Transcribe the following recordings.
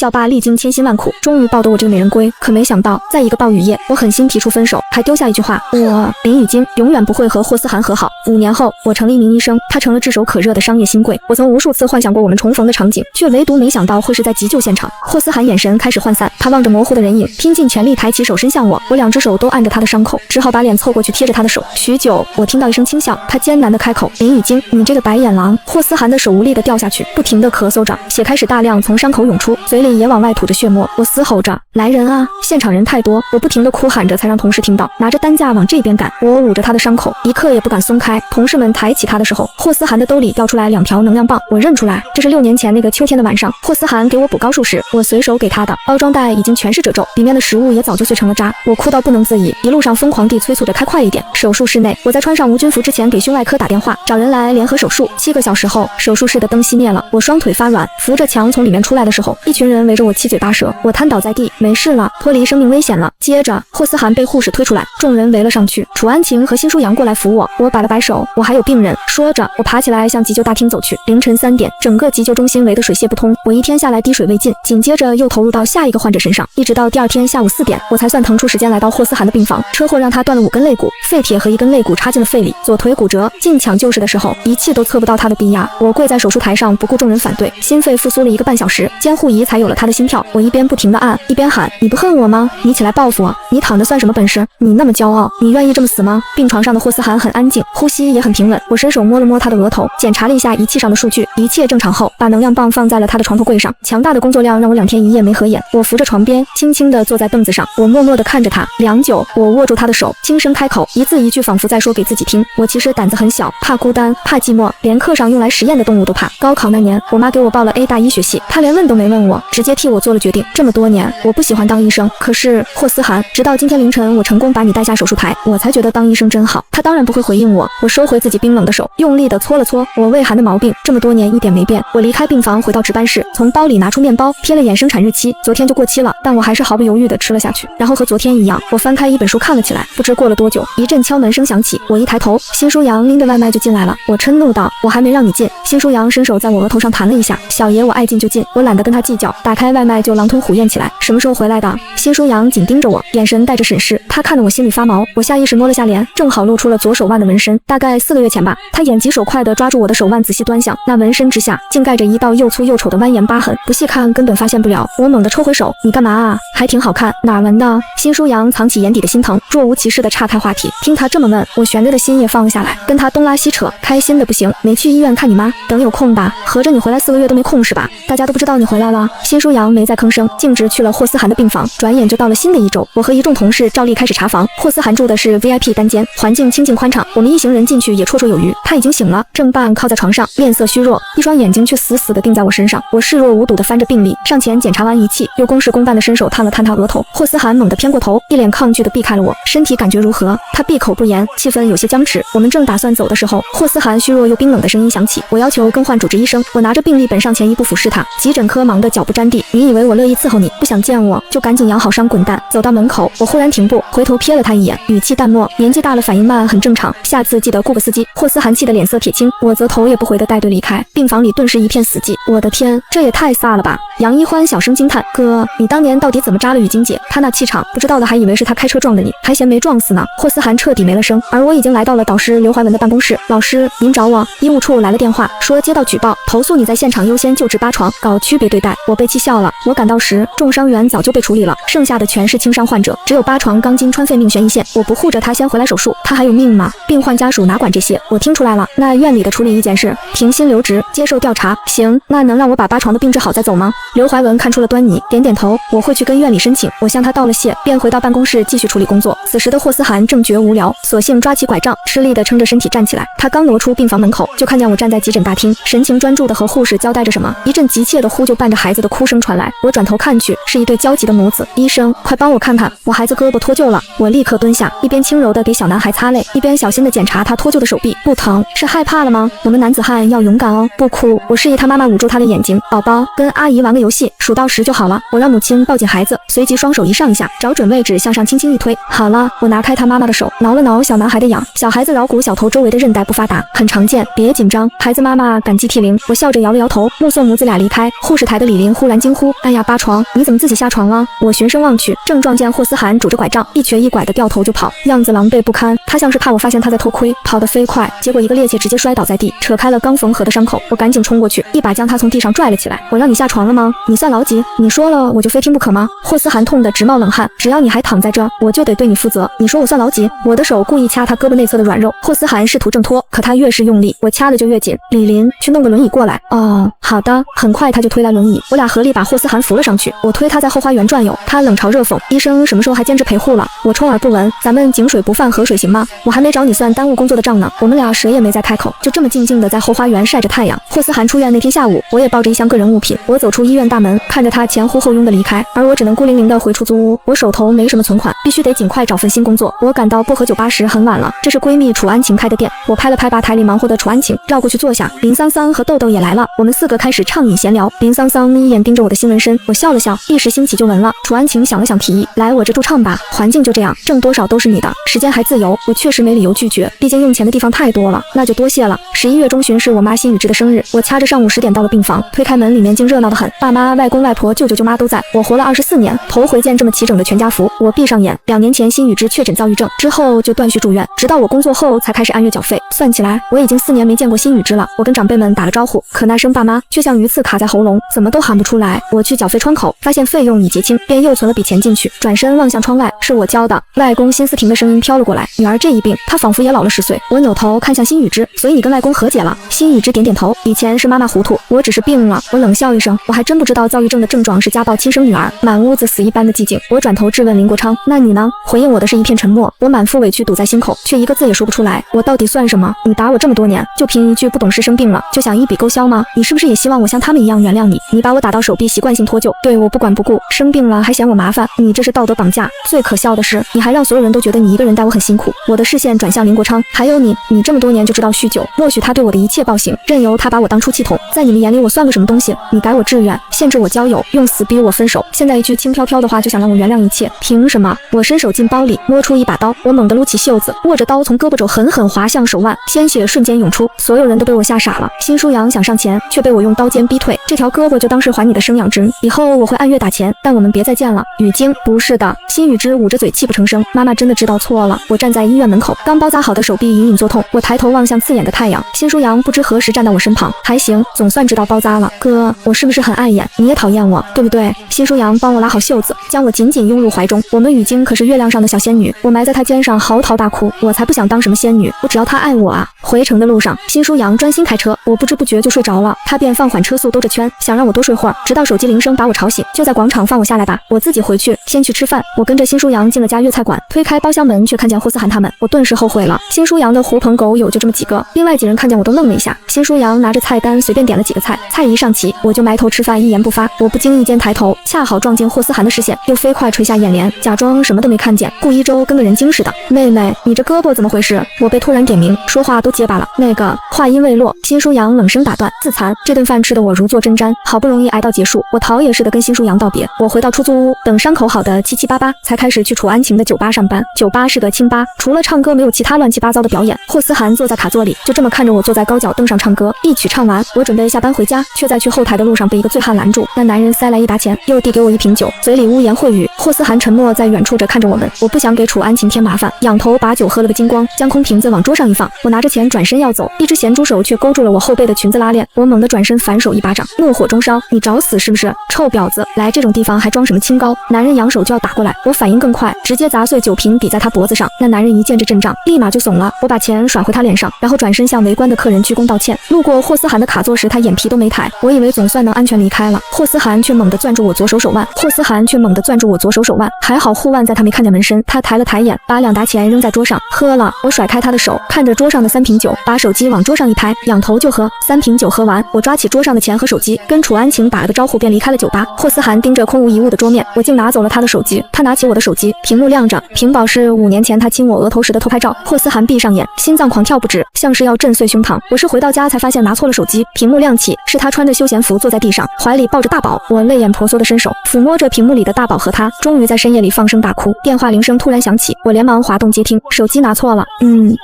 校霸历经千辛万苦，终于抱得我这个美人归。可没想到，在一个暴雨夜，我狠心提出分手，还丢下一句话：我林雨晶永远不会和霍思涵和好。5年后，我成了一名医生，他成了炙手可热的商业新贵。我曾无数次幻想过我们重逢的场景，却唯独没想到会是在急救现场。霍思涵眼神开始涣散，他望着模糊的人影，拼尽全力抬起手伸向我，我2只手都按着他的伤口，只好把脸凑过去贴着他的手。许久，我听到一声轻笑，他艰难地开口：林雨晶，你这个白眼狼。霍思涵的手无力地掉下去，不停地咳嗽着，血开始大量从伤口涌出，嘴里也往外吐着血沫。我嘶吼着：来人啊！现场人太多，我不停地哭喊着，才让同事听到，拿着担架往这边赶。我捂着他的伤口，一刻也不敢松开。同事们抬起他的时候，霍思涵的兜里掉出来2条能量棒，我认出来，这是6年前那个秋天的晚上，霍思涵给我补高数时，我随手给他的。包装袋已经全是褶皱，里面的食物也早就碎成了渣。我哭到不能自已，一路上疯狂地催促着开快一点。手术室内，我在穿上无菌服之前给胸外科打电话，找人来联合手术。7个小时后，手术室的灯熄灭了，我双腿发软，扶着墙从里面出来的时候，一群人围着我七嘴八舌，我瘫倒在地，没事了，脱离生命危险了。接着，霍思涵被护士推出来，众人围了上去，楚安晴和辛舒扬过来扶我，我摆了摆手，我还有病人。说着，我爬起来向急救大厅走去。凌晨3点，整个急救中心围得水泄不通，我一天下来滴水未进，紧接着又投入到下一个患者身上，一直到第2天下午4点，我才算腾出时间来到霍思涵的病房。车祸让他断了5根肋骨，废铁和1根肋骨插进了肺里，左腿骨折，进抢救室的时候，仪器都测不到他的低压。我跪在手术台上，不顾众人反对，心肺复苏了1个半小时，监护仪才有了他的心跳。我一边不停地按，一边喊：你不恨我吗？你起来报复我！你躺着算什么本事？你那么骄傲，你愿意这么死吗？病床上的霍思涵很安静，呼吸也很平稳。我伸手摸了摸他的额头，检查了一下仪器上的数据，一切正常后，把能量棒放在了他的床头柜上。强大的工作量让我2天1夜没合眼。我扶着床边，轻轻地坐在凳子上，我默默地看着他。良久，我握住他的手，轻声开口，一字一句仿佛在说给自己听。我其实胆子很小，怕孤单，怕寂寞，连课上用来实验的动物都怕。高考那年，我妈给我报了 A 大医学系，她连问都没问我，直接替我做了决定。这么多年，我不喜欢当医生，可是霍思涵，直到今天凌晨我成功把你带下手术台，我才觉得当医生真好。他当然不会回应我，我收回自己冰冷的手，用力地搓了搓我胃寒的毛病，这么多年一点没变。我离开病房回到值班室，从包里拿出面包，瞥了眼生产日期，昨天就过期了，但我还是毫不犹豫地吃了下去。然后和昨天一样，我翻开一本书看了起来。不知过了多久，一阵敲门声响起，我一抬头，辛舒扬拎着外卖就进来了。我嗔怒道：我还没让你进。辛舒扬伸手在我额头上弹了一下，小爷我爱进就进，我懒得跟他计较，打开外卖就狼吞虎咽起来。什么时候回来的？辛舒扬紧盯着我，眼神带着审视，他看得我心里发毛。我下意识摸了下脸，正好露出了左手腕的纹身，大概4个月前吧。他眼疾手快地抓住我的手腕，仔细端详，那纹身之下竟盖着一道又粗又丑的蜿蜒疤痕，不细看根本发现不了。我猛地抽回手，你干嘛啊？还挺好看，哪儿纹的？辛舒扬藏起眼底的心疼，若无其事地岔开话题。听他这么问，我悬着的心也放了下来，跟他东拉西扯，开心的不行。没去医院看你妈？等有空吧。合着你回来4个月都没空是吧？大家都不知道你回来了。辛舒扬没再吭声，径直去了霍思涵的病房。转眼就到了新的1周，我和一众同事照例开始查房。霍思涵住的是 VIP 单间，环境清静宽敞，我们一行人进去也绰绰有余。他已经醒了，正半靠在床上，面色虚弱，一双眼睛却死死地定在我身上。我视若无睹地翻着病历，上前检查完仪器，又公事公办地伸手探了探他额头。霍思涵猛地偏过头，一脸抗拒地避开了我。身体感觉如何？他闭口不言，气氛有些僵持。我们正打算走的时候，霍思涵虚弱又冰冷的声音响起，我要求更换主治医生。我拿着病历本上前一步俯视他，急诊科忙得脚不沾地。你以为我乐意伺候你？不想见我就赶紧养好伤滚蛋。走到门口，我忽然停步，回头瞥了他一眼，语气淡漠，年纪大了反应慢很正常，下次记得雇个司机。霍思涵气得脸色铁青，我则头也不回地带队离开。病房里顿时一片死寂。我的天，这也太飒了吧！杨一欢小声惊叹，哥，你当年到底怎么扎了雨晶姐？她那气场，不知道的还以为是她开车撞的你，还嫌没撞死呢。霍思涵彻底没了声，而我已经来到了导师刘怀文的办公室。老师，您找我？医务处来了电话，说接到举报，投诉你在现场优先救治8床，搞区别对待。我被气笑了。我赶到时，重伤员早就被处理了，剩下的全是轻伤患者，只有8床钢筋穿肺命悬一线。我不护着他先回来手术，他还有命吗？病患家属哪管这些？我听出来了，那院里的处理意见是停薪留职，接受调查。行，那能让我把8床的病治好再走吗？刘怀文看出了端倪，点点头，我会去跟院里申请。我向他道了谢，便回到办公室继续处理工作。此时的霍思涵正觉无聊，索性抓起拐杖，吃力地撑着身体站起来。他刚挪出病房门口，就看见我站在急诊大厅，神情专注地和护士交代着什么。一阵急切的呼救伴着孩子的哭声传来，我转头看去，是一对焦急的母子。医生，快帮我看看，我孩子胳膊脱臼了。我立刻蹲下，一边轻柔地给小男孩擦泪，一边小心地检查他脱臼的手臂。不疼，是害怕了吗？我们男子汉要勇敢哦，不哭。我示意他妈妈捂住他的眼睛，宝宝，跟阿姨玩个游戏，数到10就好了。我让母亲抱紧孩子，随即双手一上一下，找准位置向上轻轻一推。好了，我拿开他妈妈的手，挠了挠小男孩的痒。小孩子桡骨小头周围的韧带不发达，很常见，别紧张。孩子妈妈感激涕零。我笑着摇了摇头，目送母子俩离开。护士台的李林忽然然惊呼：哎呀，八床，你怎么自己下床了？我循声望去，正撞见霍思涵拄着拐杖，一瘸一拐的掉头就跑，样子狼狈不堪。他像是怕我发现他在偷窥，跑得飞快，结果一个趔趄直接摔倒在地，扯开了刚缝合的伤口。我赶紧冲过去，一把将他从地上拽了起来。我让你下床了吗？你算老几？你说了我就非听不可吗？霍思涵痛得直冒冷汗，只要你还躺在这，我就得对你负责。你说我算老几？我的手故意掐他胳膊内侧的软肉，霍思涵试图挣脱，可他越是用力，我掐的就越紧。李林，去弄个轮椅过来。哦，好的。很快他就推来轮椅，我俩合力把霍思涵扶了上去。我推他在后花园转悠，他冷嘲热讽：医生什么时候还兼职陪护了？我充耳不闻，咱们井水不犯河水行吗？我还没找你算耽误工作的账呢。我们俩谁也没再开口，就这么静静的在后花园晒着太阳。霍思涵出院那天下午，我也抱着一箱个人物品，我走出医院大门，看着他前呼后拥的离开，而我只能孤零零的回出租屋。我手头没什么存款，必须得尽快找份新工作。我赶到薄荷酒吧时很晚了，这是闺蜜楚安晴开的店。我拍了拍吧台里忙活的楚安晴，绕过去坐下。林桑桑和豆豆也来了，我们4个开始畅饮闲聊。林桑桑一眼盯着我的新纹身，我笑了笑，一时兴起就纹了。楚安晴想了想提议，来我这驻唱吧，环境就这样，挣多少都是你的，时间还自由。我确实没理由拒绝，毕竟用钱的地方太多了。那就多谢了。11月中旬是我妈辛雨芝的生日，我掐着上午10点到了病房，推开门，里面竟热闹得很，爸妈、外公外婆、舅舅舅妈都在。我活了24年，头回见这么齐整的全家福。我闭上眼，2年前辛雨芝确诊躁郁症，之后就断续住院，直到我工作后才开始按月缴费。算起来，我已经4年没见过辛雨芝了。我跟长辈们打了招呼，可那声爸妈却像鱼刺卡在喉咙，怎么都喊不出来。我去缴费窗口，发现费用已结清，便又存了笔钱进去，转身望向窗外，是我交的。外公辛思婷的声音飘了过来，女儿这一病，她仿佛也老了10岁。我扭头看向辛雨芝，所以你跟外公和解了？辛雨芝点点头，以前是妈妈糊涂，我只是病了。我冷笑一声，我还真不知道躁郁症的症状是家暴亲生女儿。满屋子死一般的寂静，我转头质问林国昌，那你呢？回应我的是一片沉默。我满腹委屈堵在心口，却一个字也说不出来。我到底算什么？你打我这么多年，就凭一句不懂事生病了，就想一笔勾销吗？你是不是也希望我像他们一样原谅你？你把我打到手臂习惯性脱臼，对我不管不顾，生病了还嫌我麻烦，你这是道德绑架。最可笑的是，你还让所有人都觉得你一个人带我很辛苦。我的视线转向林国昌，还有你这么多年就知道酗酒，默许他对我的一切暴行，任由他把我当出气筒，在你们眼里我算个什么东西？你改我志愿，限制我交友，用死逼我分手，现在一句轻飘飘的话就想让我原谅一切，凭什么？我伸手进包里摸出一把刀，我猛地撸起袖子，握着刀从胳膊肘狠狠划向手腕，鲜血瞬间涌出，所有人都被我吓傻了。辛舒扬想上前，却被我用刀尖逼退，这条胳膊就当是还你的生养之恩，以后我会按月打钱，但我们别再见了。雨晶，不是的。辛雨芝捂着嘴泣不成声，妈妈真的知道错了。我站在医院门口，刚包扎好的手臂隐隐作痛，我抬头望向刺眼的太阳。辛舒扬不知何时站到我身旁，还行，总算知道包扎了。哥，我是不是很碍眼？你也讨厌我，对不对？辛舒扬帮我拉好袖子，将我紧紧拥入怀中。我们雨晶可是月亮上的小仙女，我埋在她肩上嚎啕大哭。我才不想当什么仙女，我只要她爱我啊！回程的路上，辛舒扬专心开车，我不知不觉就睡着了，他便放缓车速兜着圈，想让我多睡会儿，直到手机铃声把我吵醒，就在广场放我下来吧，我自己回去，先去吃饭。我跟着辛舒扬进了家粤菜馆，推开包厢门，却看见霍思涵他们，我顿时后悔了。辛舒扬的狐朋狗友就这么几个，另外几人看见我都愣了一下。辛舒扬拿着菜单随便点了几个菜，菜一上齐，我就埋头吃饭，一言不发。我不经意间抬头，恰好撞见霍思涵的视线，又飞快垂下眼帘，假装什么都没看见，顾一周跟个人精似的。妹妹，你这胳膊怎么回事？我被突然点名，说话都结巴了。那个话音未落，辛舒扬冷声打断，自残。这顿饭吃得我如坐针毡，好不容易挨到结束，我逃也似的跟辛舒扬道别。我回到出租屋，等伤口好的七七八八，才开始去楚安晴的酒吧上班。酒吧是个清吧，除了唱歌没有其他乱七八糟的表演。霍思涵坐在卡座里，就这么看着我坐在高脚凳上唱歌。一曲唱完，我准备下班回家，却在去后台的路上被一个醉汉拦住。那男人塞来一沓钱，又递给我一瓶酒，嘴里污言秽语。霍思涵沉默在远处着看着我们，我不想给楚安晴添麻烦，仰头把酒喝了个精光，将空瓶子往桌上一放。我拿着钱转身要走，一只咸猪手却勾住了我后背的裙子拉链。我猛地转身反手一巴掌，怒火中烧，你找死是不是？臭婊子，来这种地方还装什么清高？男人扬手就要打过来，我反应更快，直接砸碎酒瓶抵在他脖子上。那男人一见这阵仗，立马就怂了。我把钱甩回他脸上，然后转身向围观的客人鞠躬道歉。路过霍思涵的卡座时，他眼皮都没抬，我以为总算能安全离开了。霍思涵却猛地攥住我左手手腕，还好护腕在他没看见纹身。他抬了抬眼，把2沓钱扔在桌上，喝了。我甩开他的手，看着桌上的3瓶酒，把手机往桌上一拍，仰头就喝。3瓶酒喝完，我抓起桌上的钱和手机，跟楚安晴打了个招呼，便离开了酒吧。霍思涵盯着空无一物的桌面，我竟拿走了他的手机。他拿起我的手机，屏幕亮着，屏保是5年前他亲我额头时的偷拍照。霍思涵闭上眼，心脏狂跳不止，像是要震碎胸膛。我是回到家才发现拿错了手机，屏幕亮起，是他穿着休闲服坐在地上，怀里抱着大宝。我泪眼婆娑的伸手抚摸着屏幕里的大宝和他，终于在深夜里放声大哭。电话铃声突然响起，我连忙滑动接听，手机拿错了。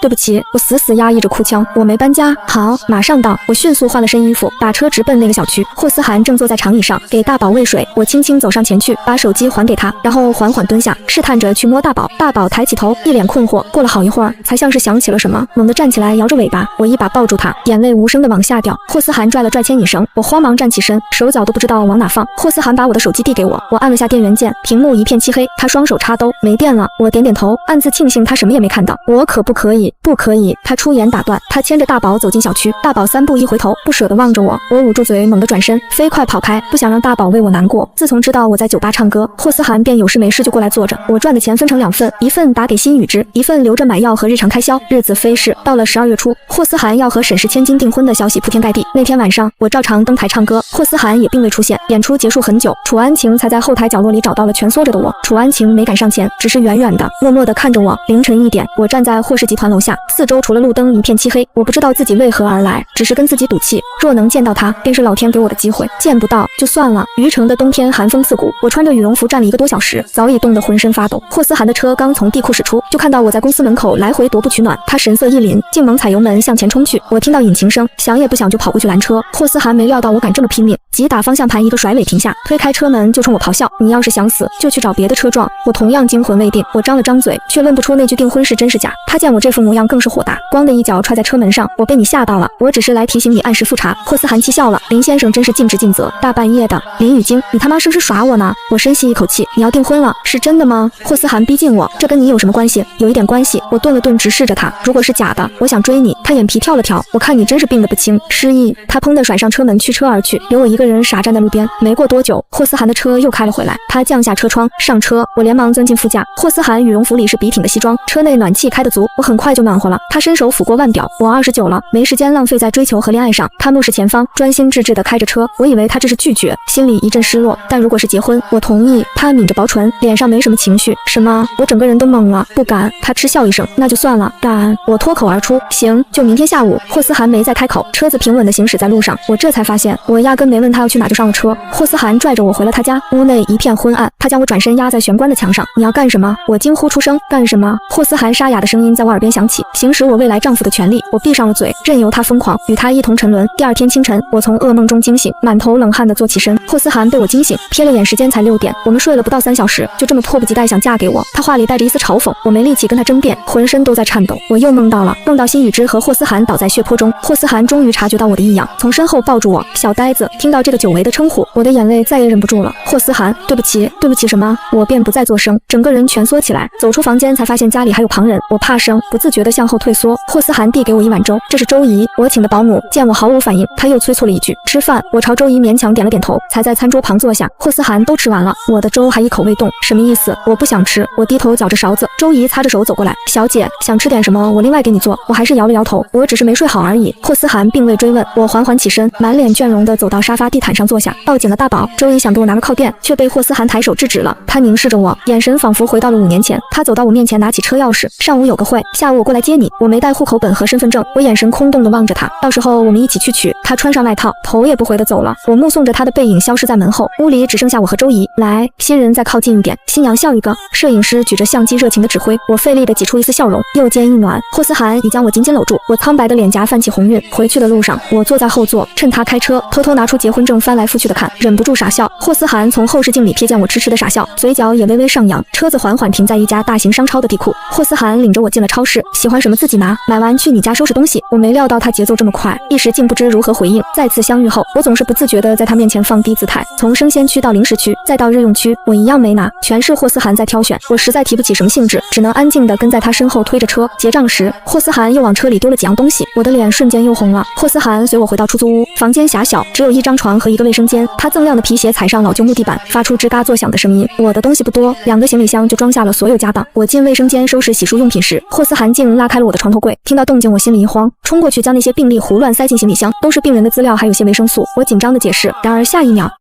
对不起，我死死压抑着哭腔，我没搬家。好，马上到。我迅速换了身衣服，打车直奔那个小区。霍思涵正坐在长椅上给大宝喂水，我轻轻走上前去，把手机还给他，然后缓缓蹲下，试探着去摸大宝。大宝抬起头，一脸困惑，过了好一会儿，才像是想起了什么，猛地站起来，摇着尾巴。我一把抱住他，眼泪无声的往下掉。霍思涵拽了拽牵引绳，我慌忙站起身，手脚都不知道往哪放。霍思涵把我的手机递给我，我按了下电源键，屏幕一片漆黑。他双手插兜，没电了。我点点头，暗自庆幸他什么也没看到。我可不可以？不可以！他出言打断。他牵着大宝走进小区，大宝3步一回头，不舍得望着我。我捂住嘴，猛地转身，飞快跑开，不想让大宝为我难过。自从知道我在酒吧唱歌，霍思涵便有事没事就过来坐着。我赚的钱分成2份，一份打给辛雨之，一份留着买药和日常开销。日子飞逝，到了12月初，霍思涵要和沈氏千金订婚的消息铺天盖地。那天晚上，我照常登台唱歌，霍思涵也并未出现。演出结束很久，楚安晴才在后台角落里找到了蜷缩着的我。楚安晴没敢上前，只是远远的默默地看着我。凌晨1点，我站在霍氏集团楼下，四周除了路灯一片漆黑。我不知道自己为何而来，只是跟自己赌气，若能见到他，便是老天给我的机会。见不到就算了。余城的冬天寒风刺骨，我穿着羽绒服站了1个多小时，早已冻得浑身发抖。霍思涵的车刚从地库驶出，就看到我在公司门口来回踱步取暖。他神色一凛，竟猛踩油门向前冲去。我听到引擎声，想也不想就跑过去拦车。霍思涵没料到我敢这么拼命，急打方向盘一个甩尾停下，推开车门就冲我咆哮：你要是想死，就去找别的车撞。我同样惊魂未定，我张了张嘴，却问不出那句订婚是真是假。他见我这副模样更是火大，咣的一脚踹在车门上。我被你吓到了，我只是来提醒你按时复查。霍思涵气笑了，林先生真是尽职尽责，大半夜的。林雨晶，你他妈是不是耍我呢？我深吸一口气，你要订婚了，是真的吗？霍思涵逼近我，这跟你有什么关系？有一点关系。我顿了顿，直视着他，如果是假的，我想追你。他眼皮跳了跳，我看你真是病得不轻。失忆。他砰地甩上车门，驱车而去，留我一个人傻站在路边。没过多久，霍思涵的车又开了回来，他降下车窗上车，我连忙钻进副驾。霍思涵羽绒服里是笔挺的西装，车内暖气开得足，我很快就暖和了。他伸手抚过腕表，我29了，没时间浪费在追求和恋爱上。他目视前方，专心致志地开着车，我以为他这是拒绝，心里一阵失落。但如果是结婚，我同意。他抿着薄唇，脸上没什么情绪。什么？我整个人都懵了，不敢。他嗤笑一声，那就算了。敢？我脱口而出，行，就明天下午。霍思涵没再开口，车子平稳地行驶在路上。我这才发现，我压根没问他要去哪就上了车。霍思涵拽着我回了他家，屋内一片昏暗，他将我转身压在玄关的墙上。你要干什么？我惊呼出声。干什么？霍思涵沙哑的声音在我耳边响起，行使我未来丈夫的权利。我闭上了嘴，任由他疯狂，与他一同沉沦。第二天清晨，我从噩梦中惊醒，满头冷汗地坐起身。霍思涵被我惊醒，瞥了眼时间才6点，我们睡了不到3小时，就这么迫不及待想嫁给我。他话里带着一丝嘲讽，我没力气跟他争辩，浑身都在颤抖。我又梦到了，梦到辛雨之和霍思涵倒在血泊中。霍思涵终于察觉到我的异样，从身后抱住我，小呆子。听到这个久违的称呼，我的眼泪再也忍不住了。霍思涵，对不起，对不起什么？我便不再作声，整个人蜷缩起来。走出房间才发现家里还有旁人，我怕生，不自觉地向后退缩。霍思涵递给我一碗粥，这是周姨，我请的保姆。见我毫无反应，他又催促了一句吃饭。我朝周姨勉强点了点头，才在餐桌旁坐下。霍思涵都吃完了，我的粥还一口未动，什么意思？我不想吃。我低头搅着勺子，周姨擦着手走过来，小姐想吃点什么？我另外给你做。我还是摇了摇头，我只是没睡好而已。霍思涵并未追问，我缓缓起身，满脸倦容地走到沙发地毯上坐下，抱紧了大宝。周姨想给我拿个靠垫，却被霍思涵抬手制止了。他凝视着我，眼神仿佛回到了5年前。他走到我面前，拿起车钥匙，上午有个会，下午我过来接你。我没带户口本和身份证，我眼神空洞地望着他，到时候我们一起去取。他穿上外套，头也不回地走了。我目送着他的背影消失在门后，屋里只剩下我和周姨。来，新人再靠近一点，新娘笑一个。摄影师举着相机热情地指挥，我费力地挤出一丝笑容，右肩一暖。霍思涵已将我紧紧搂住，我苍白的脸颊泛起红晕。回去的路上，我坐在后座，趁他开车，偷偷拿出结婚证翻来覆去的看，忍不住傻笑。霍思涵从后视镜里瞥见我痴痴的傻笑，嘴角也微微上扬。车子缓缓停在一家大型商超的地库，霍思涵领着我进了超市，喜欢什么自己拿，买完去你家收拾东西。我没料到他节奏这么快，一时竟不知如何回应。再次相遇后，我总是不自觉地在他面前放低姿态，从生鲜区到零食区，再到日用区，我一样没拿，全是霍思涵在挑选。我实在提不起什么兴致，只能安静地跟在他身后推着车。结账时，霍思涵又往车里丢了几样东西，我的脸瞬间又红了。霍思涵随我回到出租屋，房间狭小，只有一张床和一个卫生间。他锃亮的皮鞋踩上老旧木地板，发出吱嘎作响的声音。我的东西不多，2个行李箱就装下了所有家当。我进卫生间收拾洗漱用品时，霍思涵竟拉开了我的床头柜。听到动静，我心里一慌，冲过去将那些病历胡乱塞进行李箱，都是病人的资料，还有些维生素。我紧张地解释，然而下一秒